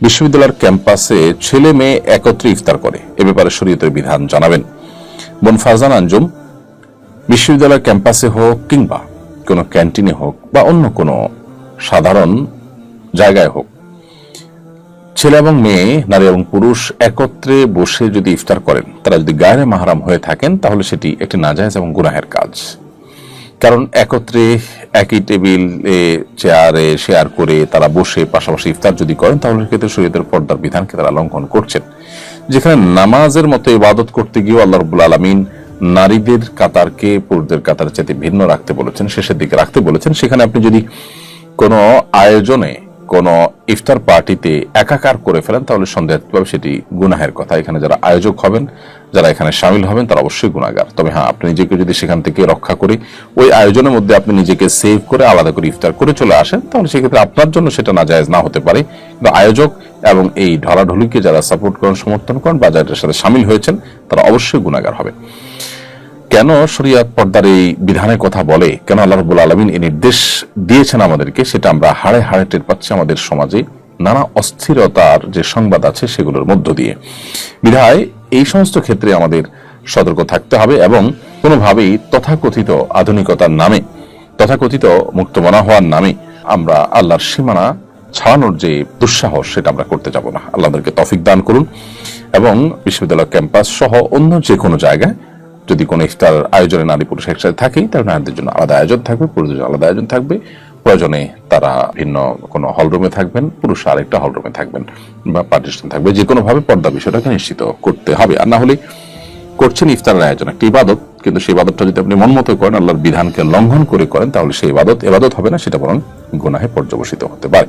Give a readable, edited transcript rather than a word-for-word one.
বিশ্ববিদ্যালয়ের ক্যাম্পাসে ছেলে মেয়ে একত্রে ইফতার করে, এ ব্যাপারে শরীয়তের বিধান জানাবেন। বোন ফারজান আঞ্জুম, বিশ্ববিদ্যালয়ের ক্যাম্পাসে হোক কিংবা কোনো ক্যান্টিনে হোক বা অন্য কোনো সাধারণ জায়গায় হোক, ছেলে এবং মেয়ে, নারী এবং পুরুষ একত্রে বসে যদি ইফতার করেন, তারা যদি গায়রে মাহরাম হয়ে থাকেন, তাহলে সেটি একটি নাজায়েজ এবং গুনাহের কাজ। কারণ একত্রে একই টেবিলে চেয়ারে শেয়ার করে তারা বসে পাশাপাশি ইফতার যদি করেন, তাহলে ক্ষেত্রে শরীয়তের পর্দার বিধানকে তারা লঙ্ঘন করছেন। যেখানে নামাজের মতো ইবাদত করতে গিয়েও আল্লাহ রাব্বুল আলামিন নারীদের কাতারকে পুরুষদের কাতার চাইতে ভিন্ন রাখতে বলেছেন, শেষের দিকে রাখতে বলেছেন, সেখানে আপনি যদি কোনো আয়োজনে কোন ইফতার পার্টিতে একাকার করে ফেলেন, তাহলে সন্দেহভাবে সেটি গুনাহের কথা। এখানে যারা আয়োজক হবেন, যারা এখানে শামিল হবেন, তারা অবশ্যই গুনাহগার। তবে হ্যাঁ, আপনি নিজেকে যদি সেখান থেকে রক্ষা করে ওই আয়োজনের মধ্যে আপনি নিজেকে সেভ করে আলাদা করে ইফতার করে চলে আসেন, তাহলে সেক্ষেত্রে আপনার জন্য সেটা নাজায়েজ না হতে পারে। কিন্তু আয়োজক এবং এই ঢলাঢলিকে যারা সাপোর্ট করেন, সমর্থন করেন বা যাদের সাথে শামিল হয়েছেন, তারা অবশ্যই গুনাহগার হবে। কেন শরিয়াত পর্দার এই বিধানের কথা বলে, কেন আল্লাহ রাব্বুল আলামিন এই নির্দেশ দিয়েছেন আমাদেরকে, সেটা আমরা হাড়ে হাড়ে টের পাচ্ছি আমাদের সমাজে নানা অস্থিরতার যে সংবাদ আছে সেগুলোর মধ্য দিয়ে। বিধায় এই সমস্ত ক্ষেত্রে আমাদের সতর্ক থাকতে হবে এবং কোনোভাবেই তথাকথিত আধুনিকতার নামে, তথাকথিত মুক্তমনা হওয়ার নামে আমরা আল্লাহর সীমানা ছাড়ানোর যে দুঃসাহস, সেটা আমরা করতে যাব না। আল্লাহ আমাদেরকে তৌফিক দান করুন এবং বিশ্ববিদ্যালয় ক্যাম্পাস সহ অন্য যে কোনো জায়গায় যদি কোনো ইফতার আয়োজনে নারী পুরুষ একসাথে থাকে, তাহলে নারীদের জন্য আলাদা আয়োজন থাকবে, পুরুষদের জন্য আলাদা আয়োজন থাকবে। প্রয়োজনে তারা ভিন্ন কোনো হলরুমে থাকবেন, পুরুষ আরেকটা হলরুমে থাকবেন বা পার্টিশন থাকবে। যে কোনো ভাবে পর্দা বিষয়টাকে নিশ্চিত করতে হবে। আর না হলে করছেন ইফতারের আয়োজন, একটা ইবাদত, কিন্তু সেই ইবাদতটা যদি আপনি মন মতো করেন, আল্লাহর বিধানকে লঙ্ঘন করে করেন, তাহলে সেই ইবাদত হবে না, সেটা বরং গুনাহে পর্যবসিত হতে পারে।